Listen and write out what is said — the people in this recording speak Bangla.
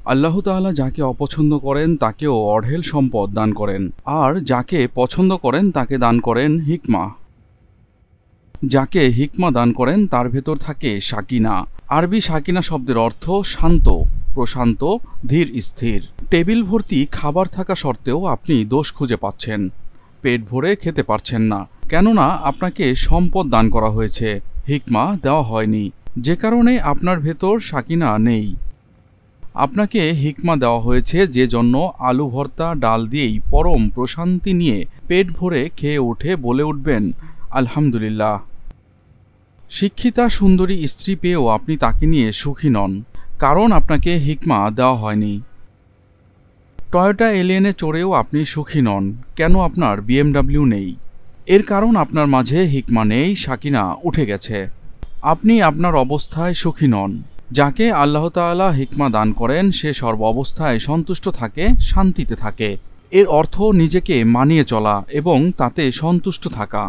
আল্লাহ তাআলা যাকে অপছন্দ করেন তাকেও অঢেল সম্পদ দান করেন, আর যাকে পছন্দ করেন তাকে দান করেন হিকমা। যাকে হিকমা দান করেন তার ভেতর থাকে সাকিনা। আরবি সাকিনা শব্দের অর্থ শান্ত, প্রশান্ত, ধীর স্থির। টেবিল ভর্তি খাবার থাকা সত্ত্বেও আপনি দোষ খুঁজে পাচ্ছেন, পেট ভরে খেতে পারছেন না, কেননা আপনাকে সম্পদ দান করা হয়েছে, হিকমা দেওয়া হয়নি, যে কারণে আপনার ভেতর সাকিনা নেই। আপনাকে হিকমা দেওয়া হয়েছে যে জন্য আলু ভর্তা ডাল দিয়েই পরম প্রশান্তি নিয়ে পেট ভরে খেয়ে উঠে বলে উঠবেন আলহামদুলিল্লাহ। শিক্ষিতা সুন্দরী স্ত্রী পেয়েও আপনি তাকে নিয়ে সুখী নন, কারণ আপনাকে হিকমা দেওয়া হয়নি। টয়োটা এলিয়েনে চড়েও আপনি সুখী নন, কেন আপনার বিএমডাব্লিউ নেই? এর কারণ আপনার মাঝে হিকমা নেই, সাকিনা উঠে গেছে। আপনি আপনার অবস্থায় সুখী নন। যাকে আল্লাহ তাআলা হিকমা দান করেন সে সর্ব অবস্থায় সন্তুষ্ট থাকে, শান্তিতে থাকে। এর অর্থ নিজেকে মানিয়ে চলা এবং তাতে সন্তুষ্ট থাকা।